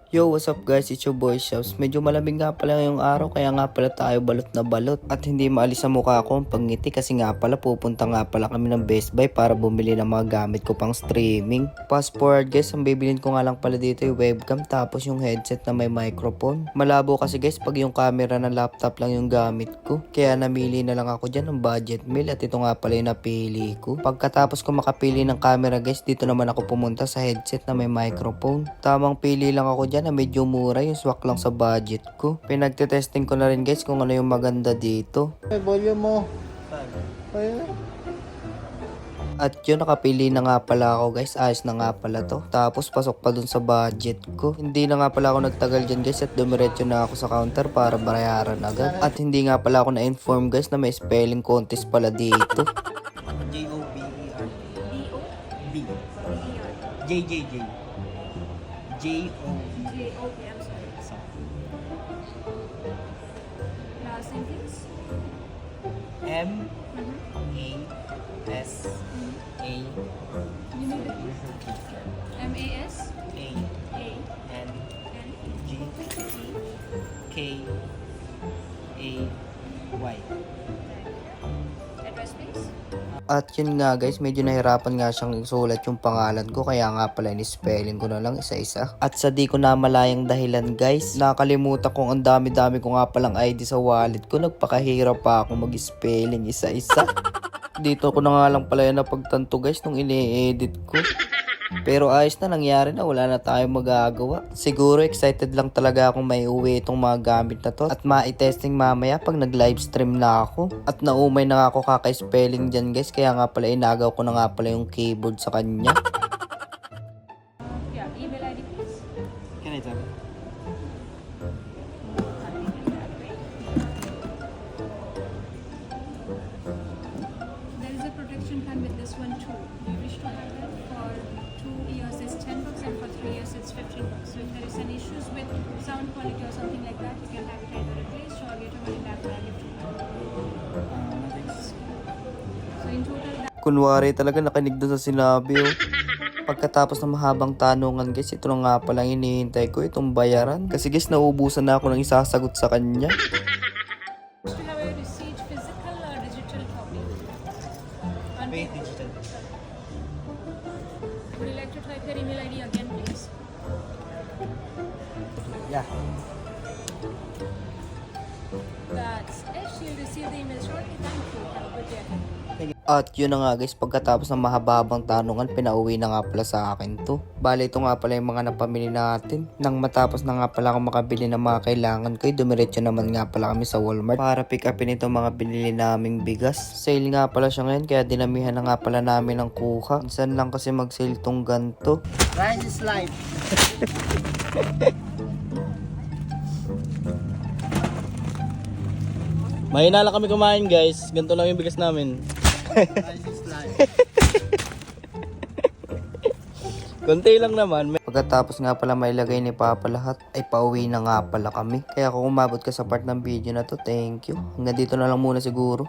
Yo, what's up guys? It's your boy Shops. Medyo malamig nga pala ngayong araw kaya nga pala tayo balot na balot. At hindi maalis sa mukha ko ang pangngiti kasi nga pala pupunta nga pala kami ng Best Buy para bumili ng mga gamit ko pang streaming. Fast forward guys, ang bibilin ko nga lang pala dito yung webcam tapos yung headset na may microphone. Malabo kasi guys pag yung camera ng laptop lang yung gamit ko. Kaya namili na lang ako dyan ng budget meal at ito nga pala yung napili ko. Pagkatapos ko makapili ng camera guys, dito naman ako pumunta sa headset na may microphone. Tamang pili lang ako dyan na medyo mura, yung swak lang sa budget ko. Pinagtetesting ko na rin guys kung ano yung maganda dito. Ay, volume mo. Ay, At yun, nakapili na nga pala ako guys. Ayos na nga pala to. Tapos pasok pa dun sa budget ko. Hindi na nga pala ako nagtagal dyan guys at dumiretso na ako sa counter para bayaran agad. At hindi nga pala ako na-inform guys na may spelling contest pala dito. J-O-B-E-R. D-O-B. J-J-J. J-O-B. J-O-P, I'm sorry. Last name, please. M-A-S-A. You need it. M-A-S? A. A. N. N. G. G. K. A. Y. Address, please. At yun nga guys, medyo nahirapan nga siyang isulat yung pangalan ko. Kaya nga pala in-spelling ko na lang isa-isa. At sa di ko na malayang dahilan guys, nakalimutan kong ang dami-dami ko nga palang ID sa wallet ko. Nagpakahirap pa ako mag-spelling isa-isa. Dito ko na nga lang pala yan napagtanto guys nung ini-edit ko. Pero ayos na, nangyari na, wala na tayong magagawa. Siguro excited lang talaga akong may uwi itong mga gamit na to. At ma-testing mamaya pag nag-livestream na ako. At naumay na nga ako kaka-spelling dyan guys. Kaya nga pala inagaw ko na nga pala yung keyboard sa kanya. Yeah, email ID, please. Can I tell? There is a protection plan with this one too. Do you wish to have it? For 2 years it's $10 and for 3 years it's $15. So if there is any issues with sound quality or something like that, you can have it either replaced or get your money back when I give to you. So in total, that Kunwari talaga nakinig doon sa sinabi oh. Pagkatapos ng mahabang tanungan guys, ito na nga palang hinihintay ko, itong bayaran. Kasi guys, nauubusan na ako ng isasagot sa kanya. to have a receipt, physical or digital copy. On Wait, digital. Would you like to type your email ID again, please? Yeah. That's it. You'll receive the email shortly. Thank you. Have a good day ahead. At yun na nga guys, pagkatapos ng mahababang tanungan, pinauwi na nga pala sa akin to. Bale, ito nga pala yung mga napamili natin. Nang matapos na nga pala ako makabili ng mga kailangan ko, dumiretso naman nga pala kami sa Walmart para pick upin itong mga binili naming bigas. Sale nga pala siya ngayon, kaya dinamihan na nga pala namin ng kuha. Minsan lang kasi mag-sale tong ganto. Rice is life. mahina lang kami kumain guys. Ganito lang yung bigas namin. Rice is life. Konti lang naman. Pagkatapos nga pala mailagay ni Papa lahat, ay pauwi na nga pala kami. Kaya kung umabot ka sa part ng video na to, thank you. Hanggang dito na lang muna siguro.